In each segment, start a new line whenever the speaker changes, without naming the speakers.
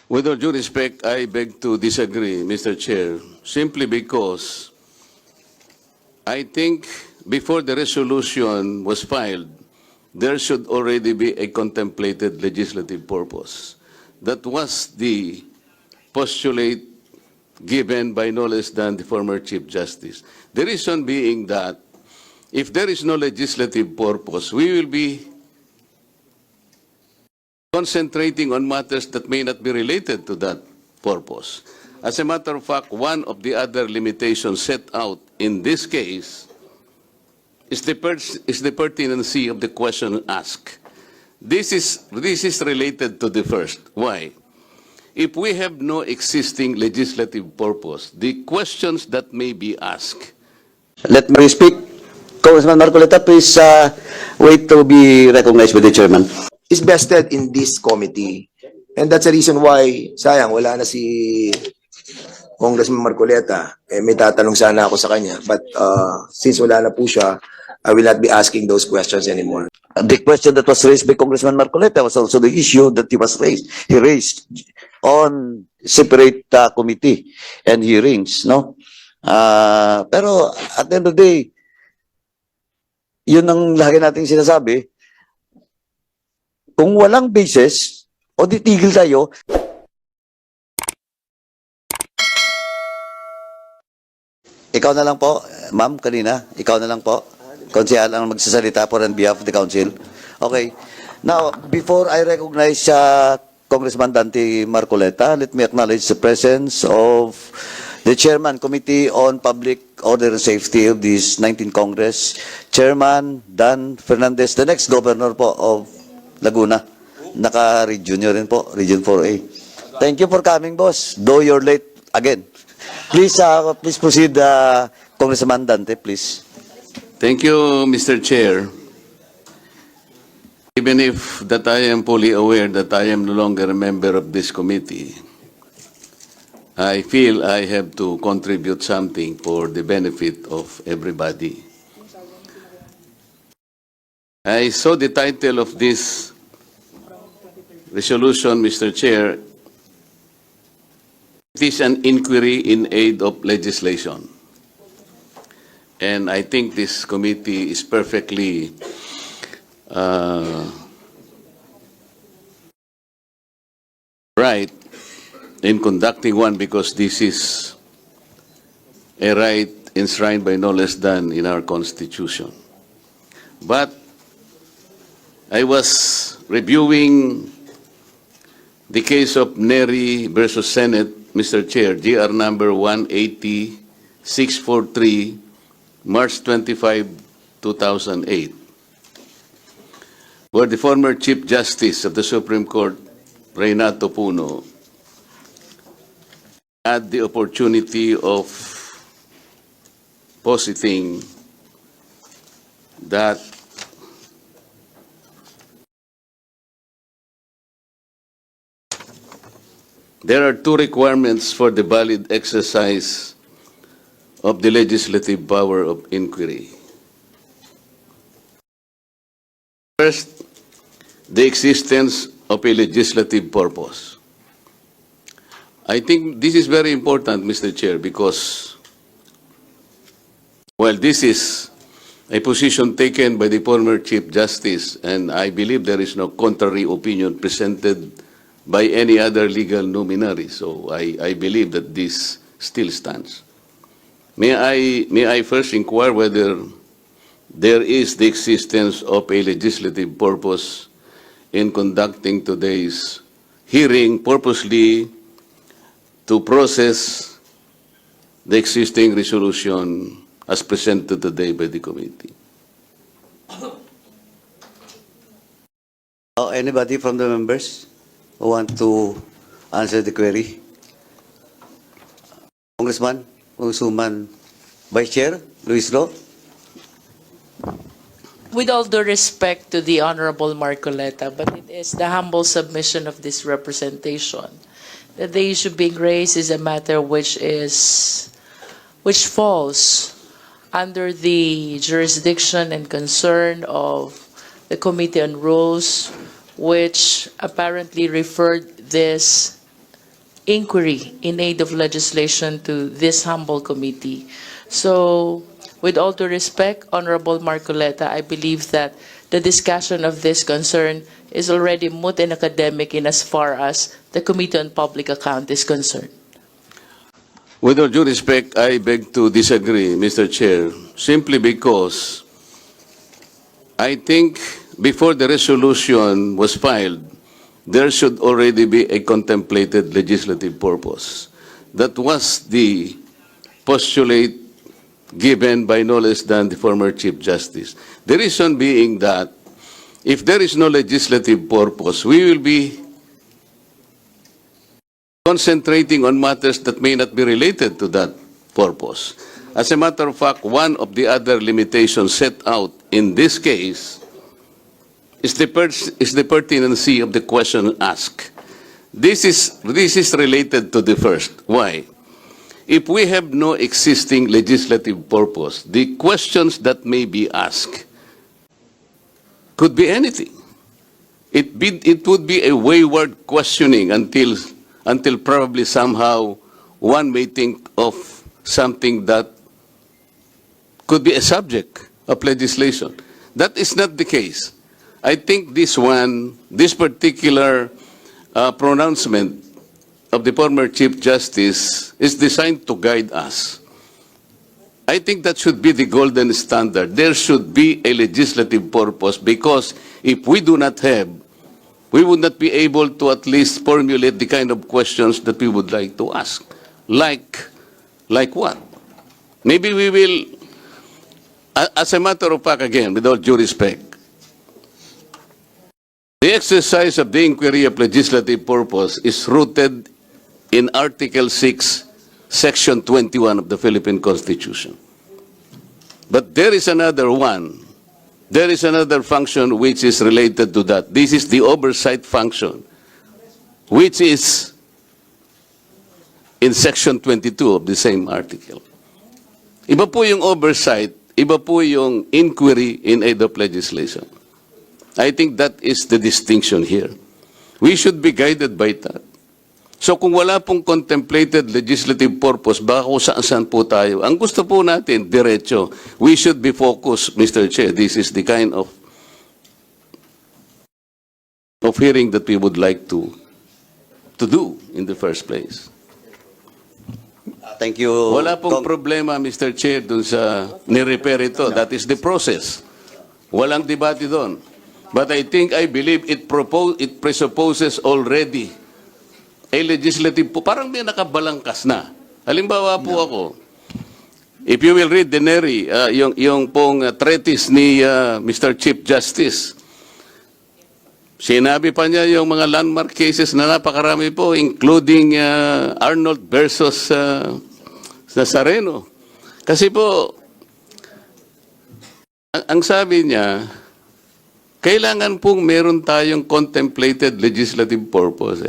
With all due respect, I beg to disagree, Mr. Chair, simply because I think before the resolution was filed, there should already be a contemplated legislative purpose. That was the postulate given by no less than the former Chief Justice. The reason being that if there is no legislative purpose, we will be concentrating on matters that may not be related to that purpose. As a matter of fact, one of the other limitations set out in this case is the pertinency of the question asked. This is related to the first. Why? If we have no existing legislative purpose, the questions that may be asked.
Let me speak. Congressman Marcoleta, please wait to be recognized by the chairman.
Is vested in this committee. And that's the reason why, sayang, wala na si Congressman Marcoleta. May tatanong sana ako sa kanya. But since wala na po siya, I will not be asking those questions anymore.
The question that was raised by Congressman Marcoleta was also the issue that he raised on separate committee and hearings, no? Pero at the end of the day, yun ang lagi nating sinasabi, kung walang basis, o titigil tayo. Ikaw na lang po, ma'am, kanina. Ikaw na lang po. Konsehal ang magsasalita for on behalf of the council. Okay. Now, before I recognize Congressman Dante Marcoleta, let me acknowledge the presence of the Chairman, Committee on Public Order and Safety of this 19th Congress, Chairman Dan Fernandez, the next governor po of Laguna. Naka-region nyo rin po, Region 4A. Thank you for coming, boss. Though you're late again. Please, please proceed, Congressman Dante, please.
Thank you, Mr. Chair. Even if that I am fully aware that I am no longer a member of this committee, I feel I have to contribute something for the benefit of everybody. I saw the title of this resolution, Mr. Chair. It is an inquiry in aid of legislation. And I think this committee is perfectly right in conducting one because this is a right enshrined by no less than in our Constitution. But I was reviewing the case of Neri versus Senate, Mr. Chair, GR number 180-643, March 25, 2008, where the former Chief Justice of the Supreme Court, Reynato Puno, had the opportunity of positing that there are two requirements for the valid exercise of the legislative power of inquiry. First, the existence of a legislative purpose. I think this is very important, Mr. Chair, because, well, this is a position taken by the former Chief Justice, and I believe there is no contrary opinion presented by any other legal luminary. So I believe that this still stands. May I first inquire whether there is the existence of a legislative purpose in conducting today's hearing purposely to process the existing resolution as presented today by the committee.
Anybody from the members who want to answer the query? Congressman, Congresswoman, Vice Chair, Luis Ro.
With all due respect to the Honorable Marcoleta, but it is the humble submission of this representation that the issue being raised is a matter which falls under the jurisdiction and concern of the Committee on Rules, which apparently referred this inquiry in aid of legislation to this humble committee. So, with all due respect, Honorable Marcoleta, I believe that the discussion of this concern is already moot and academic in as far as the Committee on Public Account is concerned.
With all due respect, I beg to disagree, Mr. Chair, simply because I think before the resolution was filed, there should already be a contemplated legislative purpose. That was the postulate given by no less than the former Chief Justice. The reason being that if there is no legislative purpose, we will be concentrating on matters that may not be related to that purpose. As a matter of fact, one of the other limitations set out in this case is the pertinency of the question asked. This is related to the first. Why? If we have no existing legislative purpose, the questions that may be asked could be anything. It would be a wayward questioning until probably somehow one may think of something that could be a subject of legislation. That is not the case. I think this particular pronouncement of the former Chief Justice is designed to guide us. I think that should be the golden standard. There should be a legislative purpose because if we do not have, we would not be able to at least formulate the kind of questions that we would like to ask. Like what? Maybe we will, as a matter of fact, again, with all due respect, the exercise of the inquiry of legislative purpose is rooted in Article 6, Section 21 of the Philippine Constitution. But there is another one. There is another function which is related to that. This is the oversight function, which is in Section 22 of the same article. Iba po yung oversight, iba po yung inquiry in aid of legislation. I think that is the distinction here. We should be guided by that. So kung wala pong contemplated legislative purpose, baka kung saan-saan po tayo. Ang gusto po natin, diretso. We should be focused, Mr. Chair. This is the kind of hearing that we would like to do in the first place.
Thank you.
Wala pong problema, Mr. Chair, dun sa ni-repair ito. That is the process. Walang debate doon. But I believe it presupposes already a legislative po, parang may nakabalangkas na. Halimbawa po ako, if you will read the Neri, yung pong treatise ni Mr. Chief Justice, sinabi pa niya yung mga landmark cases na napakarami po, including Arnold versus Nazareno. Kasi po, ang sabi niya, kailangan pong meron tayong contemplated legislative purpose.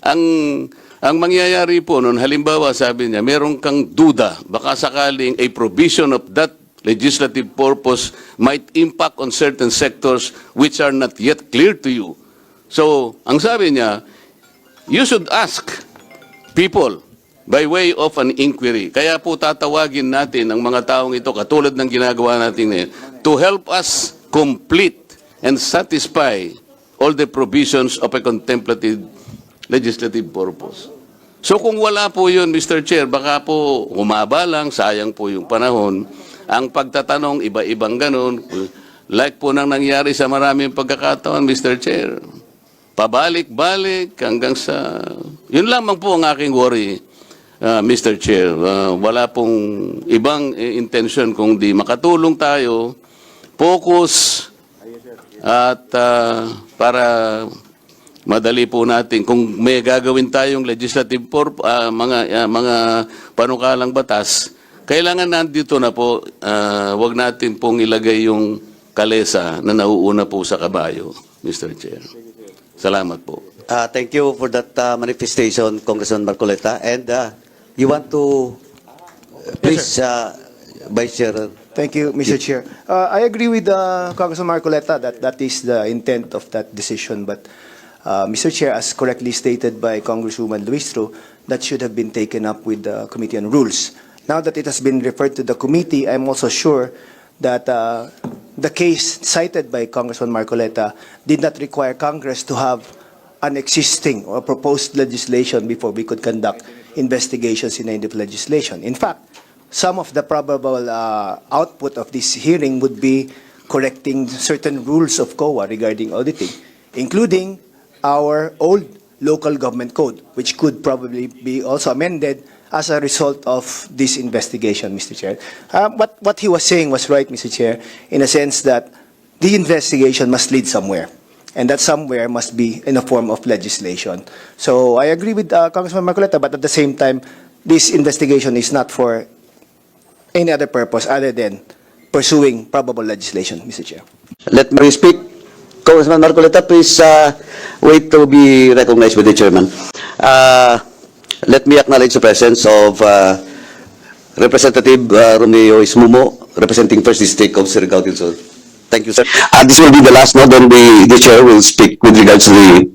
Ang mangyayari po noon, halimbawa sabi niya, meron kang duda, baka sakaling a provision of that legislative purpose might impact on certain sectors which are not yet clear to you. So, ang sabi niya, you should ask people by way of an inquiry. Kaya po tatawagin natin ang mga taong ito, katulad ng ginagawa natin ngayon, to help us complete and satisfy all the provisions of a contemplative legislative purpose. So kung wala po yun, Mr. Chair, baka po humaba lang, sayang po yung panahon. Ang pagtatanong, iba-ibang ganun, like po nang nangyari sa maraming pagkakataon, Mr. Chair. Pabalik-balik hanggang sa... Yun lamang po ang aking worry, Mr. Chair. Wala pong ibang intention kung di makatulong tayo, focus, at para... madali po natin kung may gagawin tayong legislative mga panukalang batas, kailangan nandito na po, wag natin pong ilagay yung kalesa na nauuna po sa kabayo, Mr. Chair. Salamat po.
Thank you for that manifestation, Congressman Marcoleta. And you want to, please, Vice Chair.
Thank you, Mr. Chair. I agree with Congressman Marcoleta that that is the intent of that decision. But Mr. Chair, as correctly stated by Congresswoman Luistro, that should have been taken up with the Committee on Rules. Now that it has been referred to the committee, I'm also sure that the case cited by Congressman Marcoleta did not require Congress to have an existing or proposed legislation before we could conduct investigations in native legislation. In fact, some of the probable output of this hearing would be correcting certain rules of COA regarding auditing, including our old local government code, which could probably be also amended as a result of this investigation, Mr. Chair. What he was saying was right, Mr. Chair, in a sense that the investigation must lead somewhere, and that somewhere must be in a form of legislation. So I agree with Congressman Marcoleta, but at the same time, this investigation is not for any other purpose other than pursuing probable legislation, Mr. Chair.
Let me speak. Congressman Marcoleta, please wait to be recognized by the chairman. Let me acknowledge the presence of Representative Romeo Ismumo, representing First District of Surigao del Sur. Thank you, sir. This will be the last note, then the chair will speak with regards to the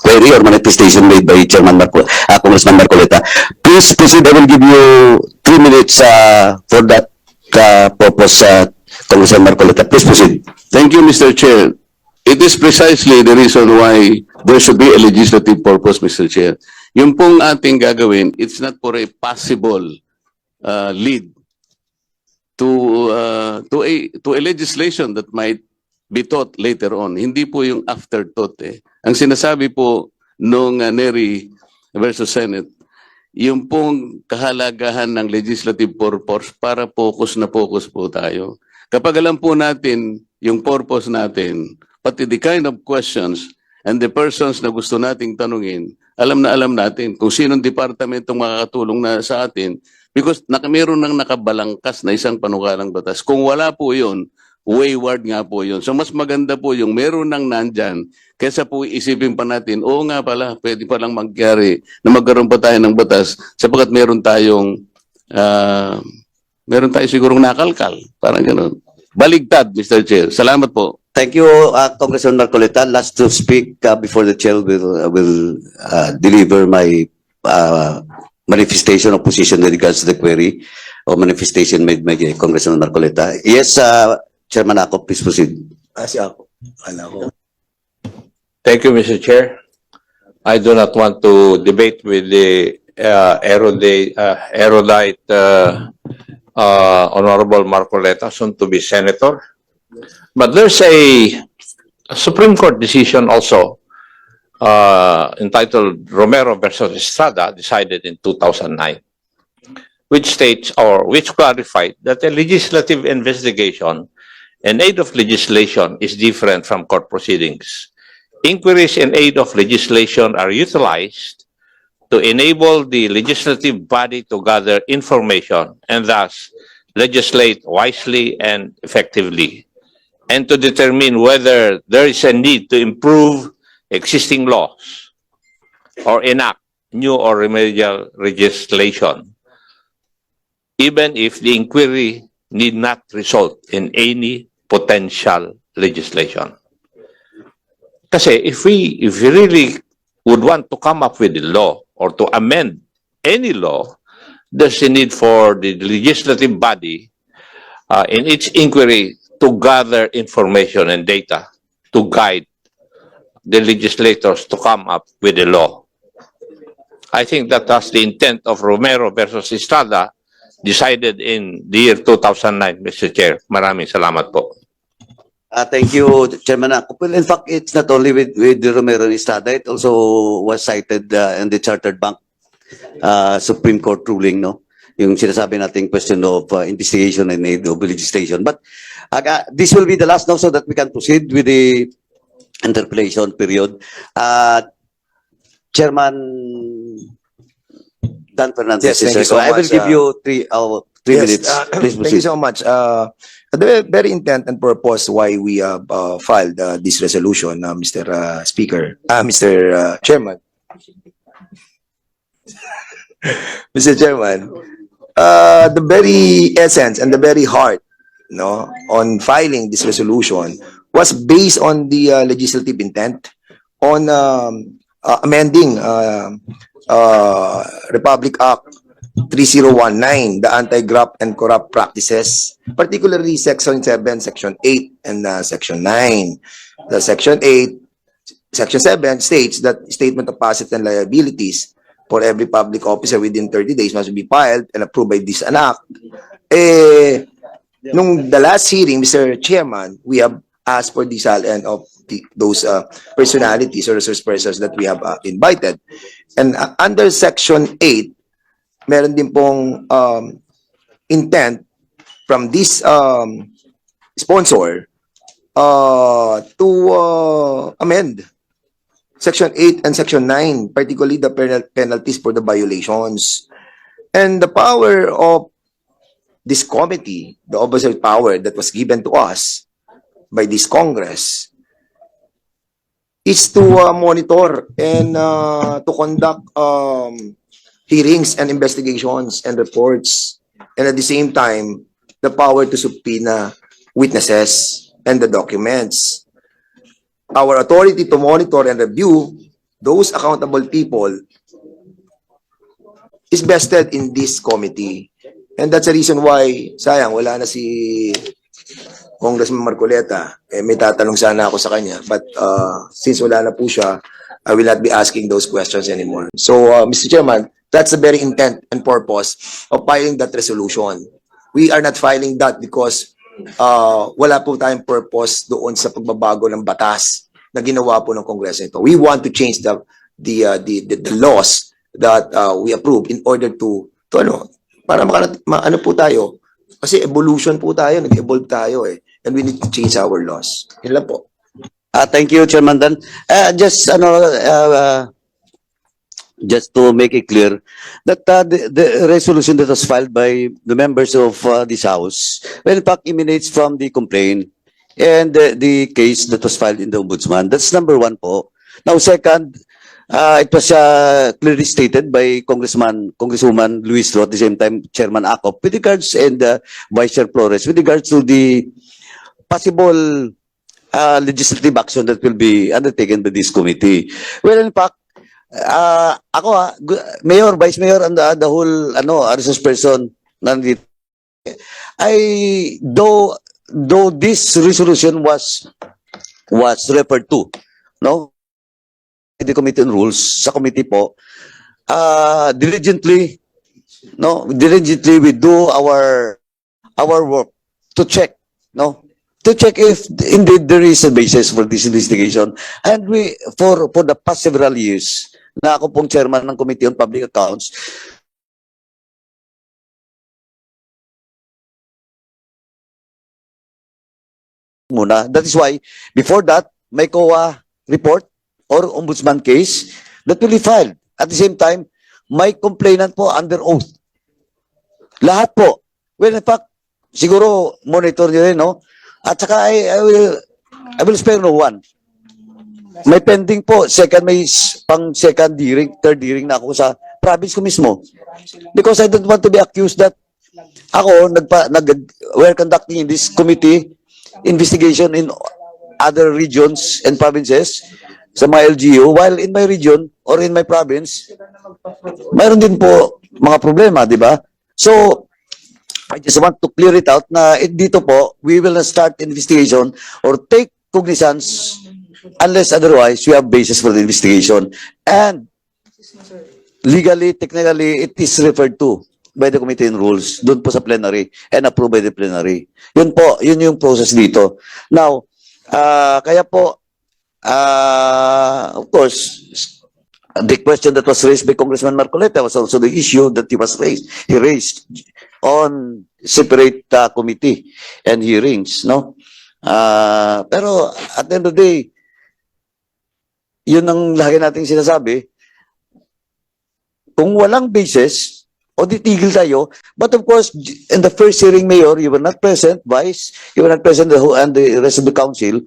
query or manifestation made by Congressman Marcoleta. Please proceed. I will give you 3 minutes for that purpose, Congressman Marcoleta. Please proceed.
Thank you, Mr. Chair. It is precisely the reason why there should be a legislative purpose, Mr. Chair. Yung pong ating gagawin, it's not for a possible lead to a legislation that might be taught later on. Hindi po yung afterthought eh. Ang sinasabi po nung NERI versus Senate, yung pong kahalagahan ng legislative purpose para focus na focus po tayo. Kapag alam po natin yung purpose natin, pati the kind of questions and the persons na gusto nating tanungin, alam natin kung sinong departamentong makakatulong na sa atin because meron nang nakabalangkas na isang panukalang batas. Kung wala po yun, wayward nga po yun. So mas maganda po yung meron nang nandyan kaysa po isipin pa natin, oo nga pala, pwede palang magyari na magkaroon pa tayo ng batas sapagkat meron tayo sigurong nakalkal. Parang gano'n. Baligtad, Mr. Chair. Salamat po.
Thank you, Congressman Marcoleta. Last to speak before the chair will deliver my manifestation of position with regards to the query or manifestation made by Congressman Marcoleta. Yes, Chairman Ako, please proceed.
Si ako. Ako.
Thank you, Mr. Chair. I do not want to debate with the erudite Honorable Marcoleta, soon to be Senator. But there's a Supreme Court decision also entitled Romero versus Estrada, decided in 2009, which states or which clarified that a legislative investigation in aid of legislation is different from court proceedings. Inquiries in aid of legislation are utilized to enable the legislative body to gather information and thus legislate wisely and effectively, and to determine whether there is a need to improve existing laws or enact new or remedial legislation, even if the inquiry need not result in any potential legislation. Kasi if we really would want to come up with a law or to amend any law, there's a need for the legislative body in its inquiry to gather information and data to guide the legislators to come up with a law. I think that was the intent of Romero versus Estrada, decided in the year 2009, Mr. Chair. Maraming salamat po.
Thank you, Chairman Ako. Well, in fact, it's not only with Romero and Estrada, it also was cited in the Chartered Bank Supreme Court ruling, no? Yung sinasabi nating question of investigation and aid of legislation. But this will be the last now so that we can proceed with the interpellation period. Chairman Dan Fernandez,
Yes, thank you so
I will
much,
give you three minutes. Please
Thank you
proceed.
so much. The very intent and purpose why we have filed this resolution, Mr. Speaker, Mr. Chairman. Mr. Chairman, the very essence and the very heart, no, on filing this resolution was based on the legislative intent on amending Republic Act 3019, the Anti-Graft and Corrupt Practices, particularly Section 7, Section 8, and Section 9. The Section 8, Section 7 states that statement of assets and liabilities for every public officer within 30 days must be filed and approved by this act. Nung the last hearing, Mr. Chairman, we have asked for the SALN of those personalities or resource persons that we have invited. And under Section 8, meron din pong intent from this sponsor to amend Section 8 and Section 9, particularly the penalties for the violations. And the power of this committee, the oversight power that was given to us by this Congress, is to monitor and to conduct hearings and investigations and reports, and at the same time, the power to subpoena witnesses and the documents. Our authority to monitor and review those accountable people is vested in this committee. And that's the reason why, sayang, wala na si Congressman Marcoleta. May tatanong sana ako sa kanya. But since wala na po siya, I will not be asking those questions anymore. So, Mr. Chairman, that's the very intent and purpose of filing that resolution. We are not filing that because wala po tayong purpose doon sa pagbabago ng batas na ginawa po ng Kongreso ito. We want to change the laws that we approve in order to ano, para ano po tayo. Kasi evolution po tayo, nag-evolve tayo eh. And we need to change our laws. Yun lang po.
Thank you, Chairman Dan. Just to make it clear that the resolution that was filed by the members of this House, well, in fact, emanates from the complaint and the case that was filed in the Ombudsman. That's number one po. Now, second, it was clearly stated by Congresswoman Luis Ro, at the same time, Chairman Acop, with regards, and Vice Chair Flores, with regards to the possible legislative action that will be undertaken by this committee. Well, in fact, ako Mayor, Vice Mayor, and the whole resource person nandito, though this resolution was referred to, no, the committee on rules sa committee po, diligently we do our work to check, to check if indeed there is a basis for this investigation. And we, for the past several years, na ako pong chairman ng Committee on Public Accounts, muna. That is why, before that, may COA report or ombudsman case that will be filed. At the same time, may complainant po under oath. Lahat po. Well, in fact, siguro monitor nyo rin, no? At saka I will spare no one. May pending po, may pang second hearing, third hearing na ako sa province ko mismo. Because I don't want to be accused that ako, we're conducting in this committee investigation in other regions and provinces sa mga LGU, while in my region or in my province, mayroon din po mga problema, di ba? So, I just want to clear it out na dito po, we will not start investigation or take cognizance unless otherwise we have basis for the investigation. And legally, technically, it is referred to by the committee on rules, doon po sa plenary and approved by the plenary. Yun po, yun yung process dito. Now, kaya po, of course, the question that was raised by Congressman Marcoleta was also the issue that he raised on separate committee and hearings, no? Pero at the end of the day, yun ang lagi nating sinasabi, kung walang basis, o titigil tayo. But of course, in the first hearing, Mayor, you were not present, Vice, you were not present, and the rest of the council.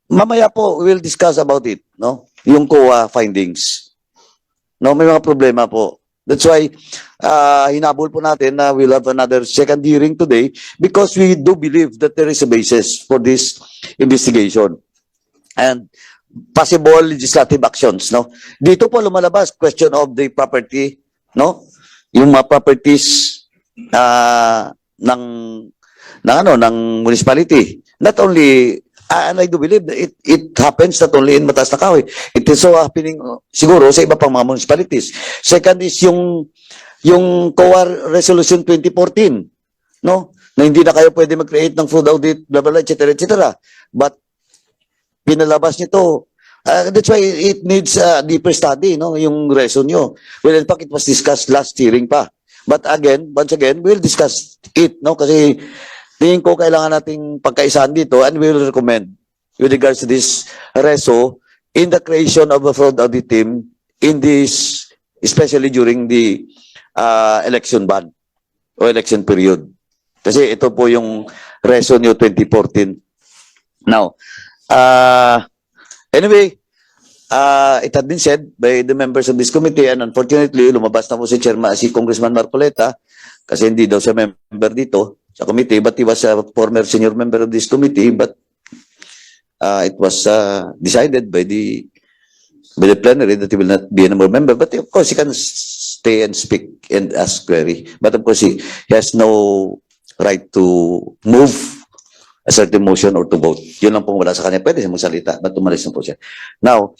Mamaya po, we will discuss about it, no? Yung COA findings. No, may mga problema po. That's why, hinabol po natin na we'll have another second hearing today because we do believe that there is a basis for this investigation. And possible legislative actions, no? Dito po lumalabas question of the property, no? Yung mga properties ng municipality. Not only and I do believe that it happens not only in Mataas na Kahoy. It is so happening siguro sa iba pang mga municipalities. Second is yung COA Resolution 2014, no? Na hindi na kayo pwede mag-create ng food audit, blah, blah, blah, etc. But pinalabas nito. That's why it needs a deeper study, no? Yung reason nyo. Well, in fact, it was discussed last hearing pa. But again, once again, we'll discuss it, no? Kasi tingin ko kailangan nating pagkaisahan dito and we'll recommend with regards to this reso in the creation of a fraud audit team in this, especially during the election ban o election period. Kasi ito po yung reso nyo 2014. Now, anyway, it had been said by the members of this committee and unfortunately, lumabas na po si Congressman Marcoleta kasi hindi daw siya member dito sa committee, but he was a former senior member of this committee, but it was decided by the plenary that he will not be a more member. But of course, he can stay and speak and ask query. But of course, he has no right to move a certain motion or to vote. Yun lang pong wala sa kanya. Pwede siya magsalita, but umalis na po siya. Now,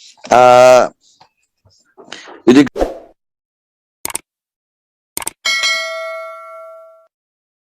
with